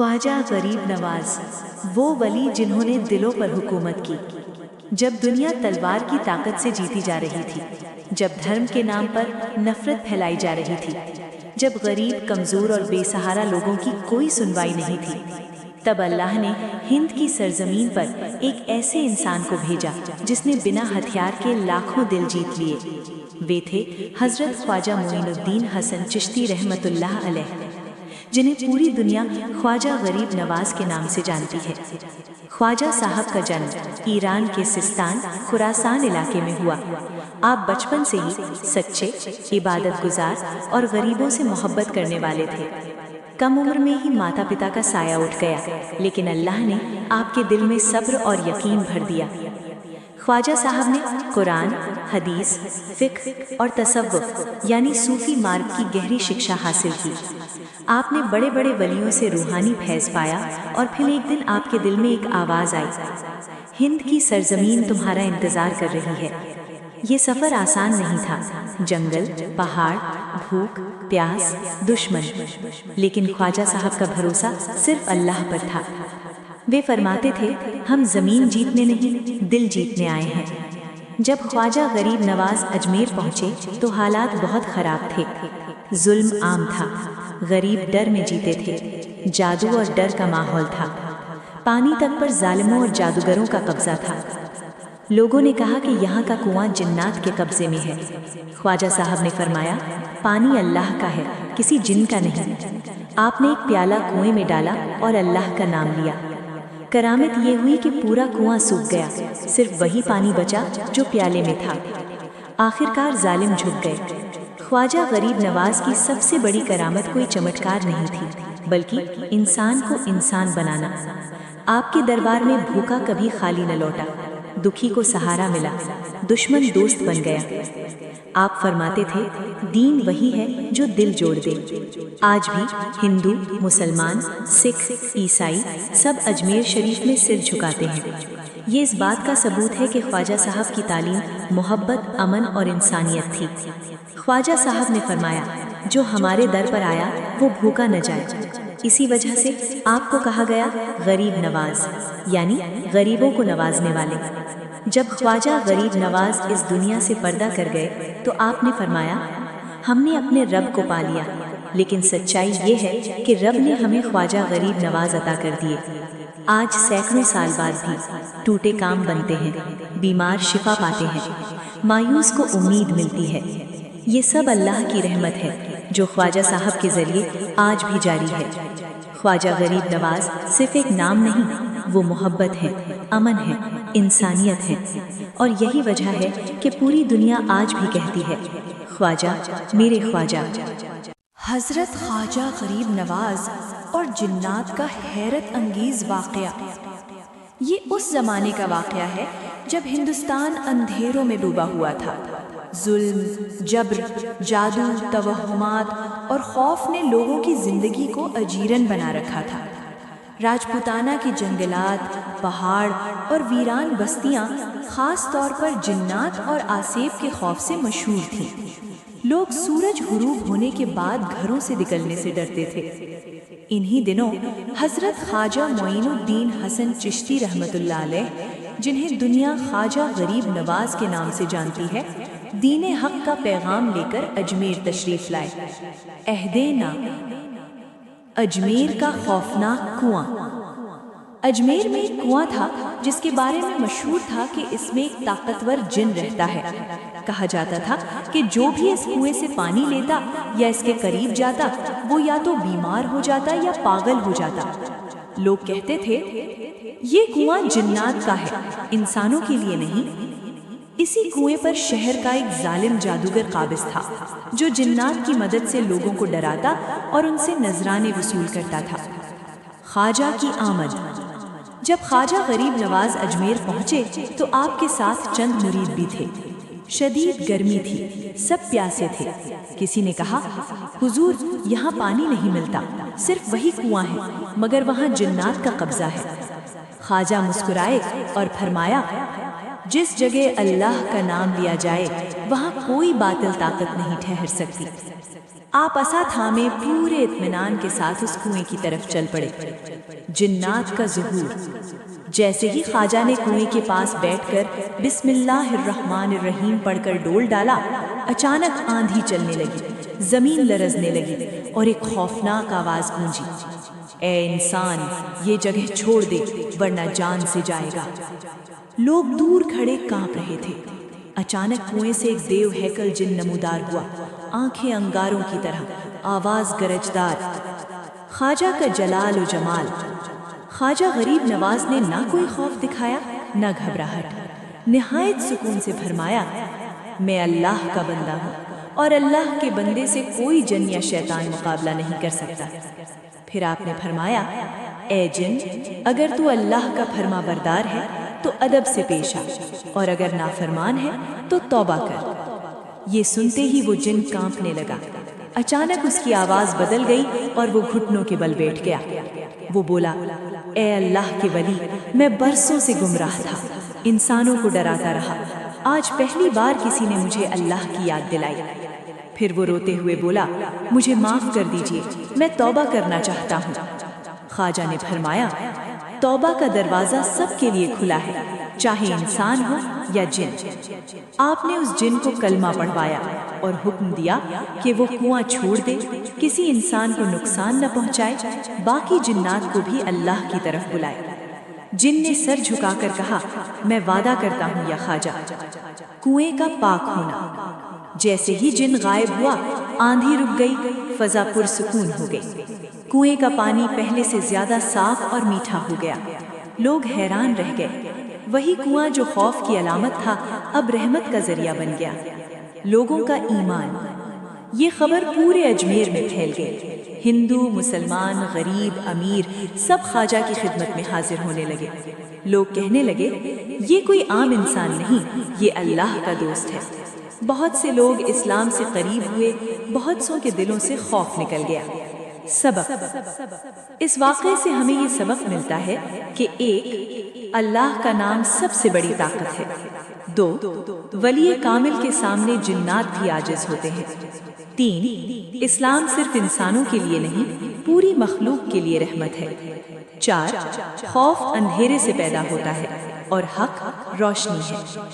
ख्वाजा गरीब नवाज, वो वली जिन्होंने दिलों पर हुकूमत की जब दुनिया तलवार की ताकत से जीती जा रही थी, जब धर्म के नाम पर नफरत फैलाई जा रही थी, जब गरीब, कमज़ोर और बेसहारा लोगों की कोई सुनवाई नहीं थी, तब अल्लाह ने हिंद की सरजमीन पर एक ऐसे इंसान को भेजा जिसने बिना हथियार के लाखों दिल जीत लिए। वे थे हज़रत ख्वाजा मोइनुद्दीन हसन चिश्ती रहमतुल्लाह अलैह, जिन्हें पूरी दुनिया ख्वाजा गरीब नवाज के नाम से जानती है। ख्वाजा साहब का जन्म ईरान के सिस्तान खुरासान इलाके में हुआ। आप बचपन से ही सच्चे, इबादत गुजार और गरीबों से मोहब्बत करने वाले थे। कम उम्र में ही माता पिता का साया उठ गया, लेकिन अल्लाह ने आपके दिल में सब्र और यकीन भर दिया। ख्वाजा साहब ने कुरान, हदीस, फिक्र और तसव्वुफ यानी सूफी मार्ग की गहरी शिक्षा हासिल की। आपने बड़े बड़े वलियों से रूहानी फैज़ पाया और फिर एक दिन आपके दिल में एक आवाज़ आई, हिंद की सरजमीन तुम्हारा इंतज़ार कर रही है। ये सफ़र आसान नहीं था, जंगल, पहाड़, भूख, प्यास, दुश्मन, लेकिन ख्वाजा साहब का भरोसा सिर्फ अल्लाह पर था। वे फरमाते थे, हम ज़मीन जीतने नहीं, दिल जीतने आए हैं। जब ख्वाजा गरीब नवाज अजमेर पहुँचे तो हालात बहुत ख़राब थे। जुल्म आम था, गरीब डर में जीते थे, जादू और डर का माहौल था। पानी तक पर जालिमों और जादूगरों का कब्जा था। लोगों ने कहा कि यहाँ का कुआं जिन्नात के कब्जे में है। ख्वाजा साहब ने फरमाया, पानी अल्लाह का है, किसी जिन का नहीं। आपने एक प्याला कुएं में डाला और अल्लाह का नाम लिया। करामत ये हुई कि पूरा कुआं सूख गया, सिर्फ वही पानी बचा जो प्याले में था। आखिरकार जालिम झुक गए। ख्वाजा गरीब नवाज की सबसे बड़ी करामत कोई चमत्कार नहीं थी, बल्कि इंसान को इंसान बनाना। आपके दरबार में भूखा कभी खाली न लौटा, दुखी को सहारा मिला, दुश्मन दोस्त बन गया। आप फरमाते थे, दीन वही है जो दिल जोड़ दे। आज भी हिंदू, मुसलमान, सिख, ईसाई सब अजमेर शरीफ में सिर झुकाते हैं। ये इस बात का सबूत है कि ख्वाजा साहब की तालीम मोहब्बत, अमन और इंसानियत थी। ख्वाजा साहब ने फरमाया, जो हमारे दर पर आया वो भूखा न जाए। इसी वजह से आपको कहा गया गरीब नवाज, यानी गरीबों को नवाजने वाले। जब ख्वाजा गरीब नवाज इस दुनिया से पर्दा कर गए तो आपने फरमाया, हमने अपने रब को पा लिया, लेकिन सच्चाई ये है कि रब ने हमें ख्वाजा गरीब नवाज अता कर दिए। आज सैकड़ों साल बाद भी टूटे काम बनते हैं, बीमार शिफा पाते हैं, मायूस को उम्मीद मिलती है। ये सब अल्लाह की रहमत है जो ख्वाजा साहब के जरिए आज भी जारी है। ख्वाजा गरीब नवाज सिर्फ एक नाम नहीं, वो मोहब्बत है, अमन है, इंसानियत है। और यही वजह है कि पूरी दुनिया आज भी कहती है, ख्वाजा मेरे ख्वाजा। हज़रत ख्वाजा गरीब नवाज और जिन्नात का हैरत अंगेज़ वाक़या। ये उस ज़माने का वाक़या है जब हिंदुस्तान अंधेरों में डूबा हुआ था। जुल्म, जब्र, जादू, तवहुमात और खौफ ने लोगों की ज़िंदगी को अजीरन बना रखा था। राजपूताना के जंगलात, पहाड़ और वीरान बस्तियां ख़ास तौर पर जिन्नात और आसेब के खौफ से मशहूर थीं। लोग सूरज गुरूब होने के बाद घरों से निकलने से डरते थे। इन्हीं दिनों हज़रत ख्वाजा मोइनुद्दीन हसन चिश्ती रहमतुल्लाह अलैह, जिन्हें दुनिया ख्वाजा गरीब नवाज के नाम से जानती है, दीन हक का पैगाम लेकर अजमेर तशरीफ़ लाए। अहदे ना, अजमेर का खौफनाक कुआं। अजमेर में एक कुआं था जिसके बारे में मशहूर था कि इसमें एक ताकतवर जिन रहता है। कहा जाता था कि जो भी इस कुएं से पानी लेता या इसके करीब जाता, वो या तो बीमार हो जाता या पागल हो जाता। लोग कहते थे, ये कुआं जिन्नात का है, इंसानों के लिए नहीं। इसी कुएं पर शहर का एक जालिम जादूगर काबिज था, जो जिन्नात की मदद से लोगों को डराता और उनसे नजराने वसूल करता था। ख्वाजा की आमद। जब ख्वाजा गरीब नवाज अजमेर पहुंचे तो आपके साथ चंद मुरीद भी थे। शदीद गर्मी थी, सब प्यासे थे। किसी ने कहा, हुजूर, यहाँ पानी नहीं मिलता, सिर्फ वही कुआं है, मगर वहाँ जिन्नात का कब्जा है। ख्वाजा मुस्कुराए और फरमाया, جس جگہ اللہ کا نام لیا جائے وہاں کوئی باطل طاقت نہیں ٹھہر سکتی۔ آپ عصا تھامے پورے اطمینان کے ساتھ اس کنویں کی طرف چل پڑے۔ جنات کا ظہور۔ جیسے ہی خواجہ نے کنویں کے پاس بیٹھ کر بسم اللہ الرحمن الرحیم پڑھ کر ڈول ڈالا، اچانک آندھی چلنے لگی، زمین لرزنے لگی اور ایک خوفناک آواز گونجی، اے انسان، یہ جگہ چھوڑ دے ورنہ جان سے جائے گا۔ لوگ دور کھڑے کانپ رہے تھے۔ اچانک کنویں سے ایک دیو ہیکل جن نمودار ہوا، آنکھیں انگاروں کی طرح، آواز گرجدار۔ خواجہ کا جلال و جمال۔ خواجہ غریب نواز نے نہ کوئی خوف دکھایا نہ گھبراہٹ، نہایت سکون سے فرمایا، میں اللہ کا بندہ ہوں اور اللہ کے بندے سے کوئی جن یا شیطان مقابلہ نہیں کر سکتا۔ پھر آپ نے فرمایا، اے جن، اگر تو اللہ کا فرما بردار ہے تو ادب سے پیش آ، اور اگر نافرمان ہے تو توبہ کر۔ یہ سنتے ہی وہ جن کانپنے لگا۔ اچانک اس کی آواز بدل گئی اور وہ گھٹنوں کے بل بیٹھ گیا۔ وہ بولا، اے اللہ کے ولی، میں برسوں سے گمراہ تھا، انسانوں کو ڈراتا رہا، آج پہلی بار کسی نے مجھے اللہ کی یاد دلائی۔ پھر وہ روتے ہوئے بولا، مجھے معاف کر دیجئے، میں توبہ کرنا چاہتا ہوں۔ خواجہ نے فرمایا، توبہ کا دروازہ سب کے لیے کھلا ہے، چاہے انسان ہو یا جن۔ آپ نے اس جن کو کلمہ پڑھوایا اور حکم دیا کہ وہ کنواں چھوڑ دے، کسی انسان کو نقصان نہ پہنچائے، باقی جنات کو بھی اللہ کی طرف بلائے۔ جن نے سر جھکا کر کہا، میں وعدہ کرتا ہوں یا خواجہ، کنویں کا پاک ہونا۔ جیسے ہی جن غائب ہوا، آندھی رک گئی، فضا پرسکون ہو گئی۔ کنویں کا پانی پہلے سے زیادہ صاف اور میٹھا ہو گیا۔ لوگ حیران رہ گئے۔ وہی کنواں جو خوف کی علامت تھا اب رحمت کا ذریعہ بن گیا۔ لوگوں کا ایمان۔ یہ خبر پورے اجمیر میں پھیل گئی۔ ہندو، مسلمان، غریب، امیر سب خواجہ کی خدمت میں حاضر ہونے لگے۔ لوگ کہنے لگے، یہ کوئی عام انسان نہیں، یہ اللہ کا دوست ہے۔ بہت سے لوگ اسلام سے قریب ہوئے، بہت سو کے دلوں سے خوف نکل گیا۔ سبق۔ اس واقعے سے ہمیں یہ سبق ملتا ہے کہ ایک، اللہ کا نام سب سے بڑی طاقت ہے۔ دو، ولی کامل کے سامنے جنات بھی عاجز ہوتے ہیں۔ تین، اسلام صرف انسانوں کے لیے نہیں، پوری مخلوق کے لیے رحمت ہے۔ چار، خوف اندھیرے سے پیدا ہوتا ہے اور حق روشنی ہے۔